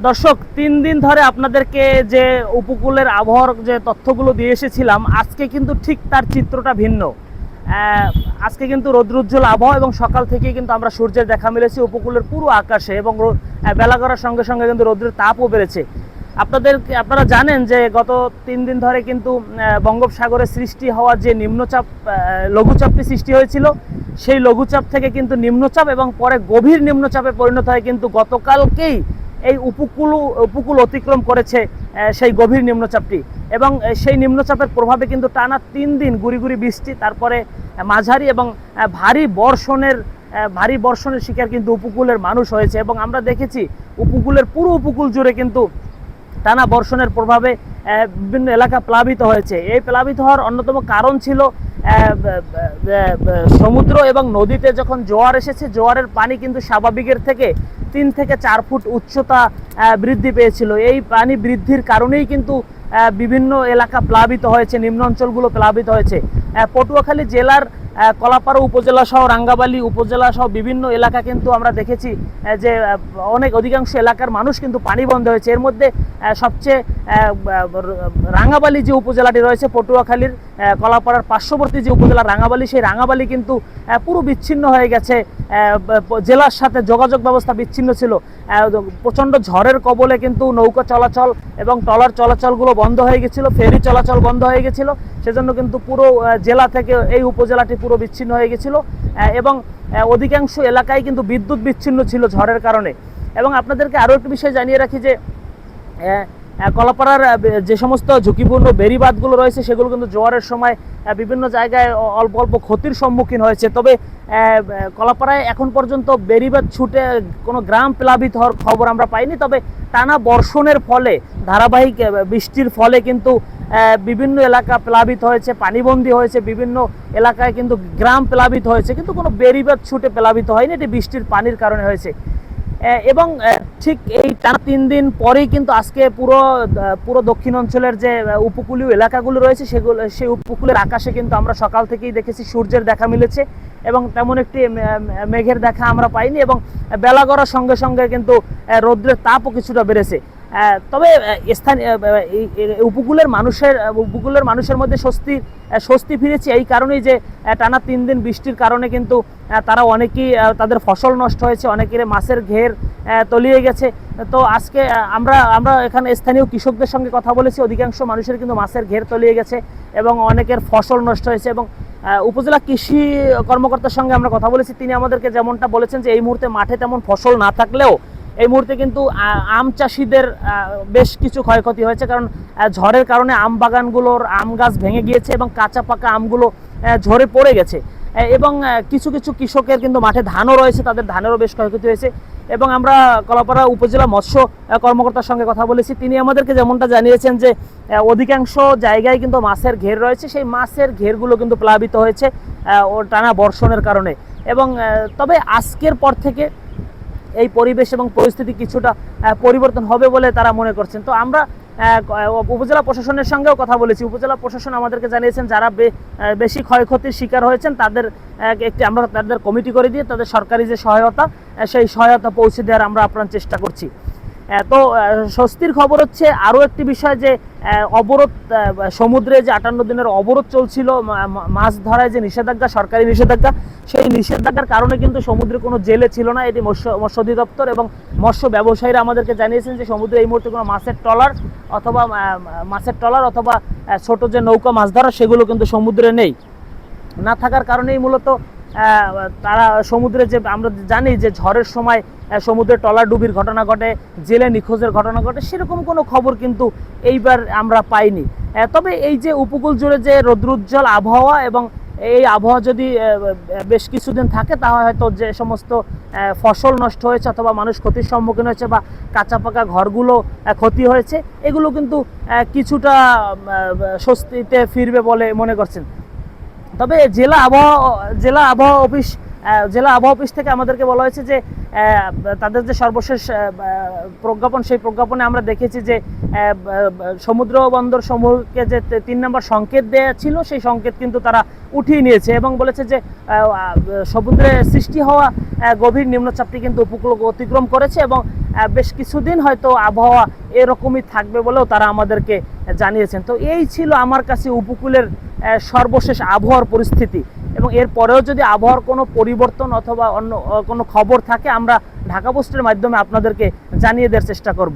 দর্শক, 3 দিন ধরে আপনাদেরকে যে উপকূলের আবহাওয়ার যে তথ্যগুলো দিয়ে এসেছিলাম, আজকে কিন্তু ঠিক তার চিত্রটা ভিন্ন। আজকে কিন্তু রৌদ্রোজ্জ্বল আবহাওয়া এবং সকাল থেকে কিন্তু আমরা সূর্যের দেখা মিলেছে উপকূলের পুরো আকাশে, এবং বেলা করার সঙ্গে সঙ্গে কিন্তু রৌদ্রের তাপও বেড়েছে। আপনারা জানেন যে গত 3 দিন ধরে কিন্তু বঙ্গোপসাগরে সৃষ্টি হওয়া যে নিম্নচাপ, লঘুচাপটি সৃষ্টি হয়েছিল, সেই লঘুচাপ থেকে কিন্তু নিম্নচাপ এবং পরে গভীর নিম্নচাপে পরিণত হয় কিন্তু গতকালকেই এই উপকূল অতিক্রম করেছে সেই গভীর নিম্নচাপটি। এবং সেই নিম্নচাপের প্রভাবে কিন্তু টানা 3 দিন গুড়ি গুড়ি বৃষ্টি, তারপরে মাঝারি এবং ভারী বর্ষণের শিকার কিন্তু উপকূলের মানুষ হয়েছে। এবং আমরা দেখেছি পুরো উপকূল জুড়ে কিন্তু টানা বর্ষণের প্রভাবে বিভিন্ন এলাকা প্লাবিত হয়েছে। এই প্লাবিত হওয়ার অন্যতম কারণ ছিল সমুদ্র এবং নদীতে যখন জোয়ার এসেছে, জোয়ারের পানি কিন্তু স্বাভাবিকের থেকে 3 থেকে 4 ফুট উচ্চতা বৃদ্ধি পেয়েছিল। এই পানি বৃদ্ধির কারণেই কিন্তু বিভিন্ন এলাকা প্লাবিত হয়েছে, নিম্ন অঞ্চলগুলো প্লাবিত হয়েছে। পটুয়াখালী জেলার কলাপাড়া উপজেলা সহ রাঙ্গাবালী উপজেলা সহ বিভিন্ন এলাকা কিন্তু আমরা দেখেছি যে অধিকাংশ এলাকার মানুষ কিন্তু পানিবন্ধ হয়েছে। এর মধ্যে সবচেয়ে রাঙ্গাবালী যে উপজেলাটি রয়েছে, পটুয়াখালীর কলাপাড়ার পার্শ্ববর্তী যে উপজেলা রাঙ্গাবালী, সেই রাঙ্গাবালী কিন্তু পুরো বিচ্ছিন্ন হয়ে গেছে, জেলার সাথে যোগাযোগ ব্যবস্থা বিচ্ছিন্ন ছিল। প্রচণ্ড ঝড়ের কবলে কিন্তু নৌকা চলাচল এবং ট্রলার চলাচলগুলো বন্ধ হয়ে গেছিলো, ফেরি চলাচল বন্ধ হয়ে গেছিলো। সেজন্য কিন্তু পুরো জেলা থেকে এই উপজেলাটি পুরো বিচ্ছিন্ন হয়ে গেছিলো, এবং অধিকাংশ এলাকায় কিন্তু বিদ্যুৎ বিচ্ছিন্ন ছিল ঝড়ের কারণে। এবং আপনাদেরকে আরও একটি বিষয় জানিয়ে রাখি যে কলাপাড়ার যে সমস্ত ঝুঁকিপূর্ণ বেড়িবাঁধগুলো রয়েছে, সেগুলো কিন্তু জোয়ারের সময় বিভিন্ন জায়গায় অল্প অল্প ক্ষতির সম্মুখীন হয়েছে। তবে কলাপাড়ায় এখন পর্যন্ত বেড়িবাঁধ ছুটে কোনো গ্রাম প্লাবিত হওয়ার খবর আমরা পাইনি। তবে টানা বর্ষণের ফলে, ধারাবাহিক বৃষ্টির ফলে কিন্তু বিভিন্ন এলাকা প্লাবিত হয়েছে, পানিবন্দী হয়েছে, বিভিন্ন এলাকায় কিন্তু গ্রাম প্লাবিত হয়েছে, কিন্তু কোনো বেড়িবাঁধ ছুটে প্লাবিত হয়নি, এটি বৃষ্টির পানির কারণে হয়েছে। এবং ঠিক এই টানা 3 দিন পরেই কিন্তু আজকে পুরো দক্ষিণ অঞ্চলের যে উপকূলীয় এলাকাগুলো রয়েছে, সেই উপকূলের আকাশে কিন্তু আমরা সকাল থেকেই দেখেছি সূর্যের দেখা মিলেছে, এবং তেমন একটি মেঘের দেখা আমরা পাইনি। এবং বেলা গড়ার সঙ্গে সঙ্গে কিন্তু রৌদ্রের তাপও কিছুটা বেড়েছে। তবে উপকূলের মানুষের মধ্যে স্বস্তি ফিরেছে এই কারণেই যে টানা 3 দিন বৃষ্টির কারণে কিন্তু তারা অনেকেই তাদের ফসল নষ্ট হয়েছে, অনেকের মাছের ঘের তলিয়ে গেছে। তো আজকে আমরা এখানে স্থানীয় কৃষকদের সঙ্গে কথা বলেছি, অধিকাংশ মানুষের কিন্তু মাছের ঘের তলিয়ে গেছে এবং অনেকের ফসল নষ্ট হয়েছে। এবং উপজেলা কৃষি কর্মকর্তার সঙ্গে আমরা কথা বলেছি, তিনি আমাদেরকে যেমনটা বলেছেন যে এই মুহূর্তে মাঠে তেমন ফসল না থাকলেও এই মুহূর্তে কিন্তু আম চাষিদের বেশ কিছু ক্ষয়ক্ষতি হয়েছে, কারণ ঝড়ের কারণে আম বাগানগুলোর আম গাছ ভেঙে গিয়েছে এবং কাঁচা পাকা আমগুলো ঝরে পড়ে গেছে। এবং কিছু কৃষকের কিন্তু মাঠে ধানও রয়েছে, তাদের ধানেরও বেশ ক্ষয়ক্ষতি হয়েছে। এবং আমরা কলাপাড়া উপজেলা মৎস্য কর্মকর্তার সঙ্গে কথা বলেছি, তিনি আমাদেরকে যেমনটা জানিয়েছেন যে অধিকাংশ জায়গায় কিন্তু মাছের ঘের রয়েছে, সেই মাছের ঘেরগুলো কিন্তু প্লাবিত হয়েছে টানা বর্ষণের কারণে। এবং তবে আজকের পর থেকে এই পরিবেশ এবং পরিস্থিতি কিছুটা পরিবর্তন হবে বলে তারা মনে করছেন। তো আমরা উপজেলা প্রশাসনের সঙ্গেও কথা বলেছি, উপজেলা প্রশাসন আমাদেরকে জানিয়েছেন যারা বেশি ক্ষয়ক্ষতির শিকার হয়েছেন আমরা তাদের কমিটি করে দিয়ে তাদের সরকারি যে সহায়তা, সেই সহায়তা পৌঁছে দেওয়ার আমরা আপ্রাণ চেষ্টা করছি। তো স্বস্তির খবর হচ্ছে আরও একটি বিষয় যে অবরোধ, সমুদ্রে যে 58 দিনের অবরোধ চলছিল, মাছ ধরায় যে নিষেধাজ্ঞা, সরকারি নিষেধাজ্ঞা, সেই নিষেধাজ্ঞার কারণে কিন্তু সমুদ্রে কোনো জেলে ছিল না। এটি মৎস্য অধিদপ্তর এবং মৎস্য ব্যবসায়ীরা আমাদেরকে জানিয়েছেন যে সমুদ্রে এই মুহূর্তে কোনো মাছের ট্রলার অথবা ছোট যে নৌকা মাছ ধরা, সেগুলো কিন্তু সমুদ্রে নেই। না থাকার কারণেই মূলত তারা সমুদ্রে, যে আমরা জানি যে ঝড়ের সময় সমুদ্রে ট্রলার ডুবির ঘটনা ঘটে, জেলে নিখোঁজের ঘটনা ঘটে, সেরকম কোনো খবর কিন্তু এইবার আমরা পাইনি। তবে এই যে উপকূল জুড়ে যে রৌদ্রোজ্জ্বল আবহাওয়া, এবং এই আবহাওয়া যদি বেশ কিছুদিন থাকে, তাহলে হয়তো যে সমস্ত ফসল নষ্ট হয়েছে অথবা মানুষ ক্ষতির সম্মুখীন হয়েছে বা কাঁচা পাকা ঘরগুলো ক্ষতি হয়েছে, এগুলো কিন্তু কিছুটা স্বস্তিতে ফিরবে বলে মনে করছেন। তবে জেলা আবহাওয়া অফিস জেলা আবহাওয়া অফিস থেকে আমাদেরকে বলা হয়েছে যে তাদের যে সর্বশেষ প্রজ্ঞাপন, সেই প্রজ্ঞাপনে আমরা দেখেছি যে সমুদ্র বন্দর সমূহকে যে 3 নম্বর সংকেত দেওয়া ছিল, সেই সংকেত কিন্তু তারা উঠিয়ে নিয়েছে এবং বলেছে যে সমুদ্রে সৃষ্টি হওয়া গভীর নিম্নচাপটি কিন্তু উপকূল অতিক্রম করেছে এবং বেশ কিছুদিন হয়তো আবহাওয়া এরকমই থাকবে বলেও তারা আমাদেরকে জানিয়েছেন। তো এই ছিল আমার কাছে উপকূলের সর্বশেষ আবহাওয়ার পরিস্থিতি, এবং এরপরেও যদি আবহাওয়ার কোনো পরিবর্তন অথবা অন্য কোনো খবর থাকে আমরা ঢাকা পোস্টের মাধ্যমে আপনাদেরকে জানিয়ে দেওয়ার চেষ্টা করব।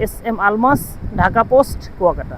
S M Almas, Dhaka Post, Kuakata.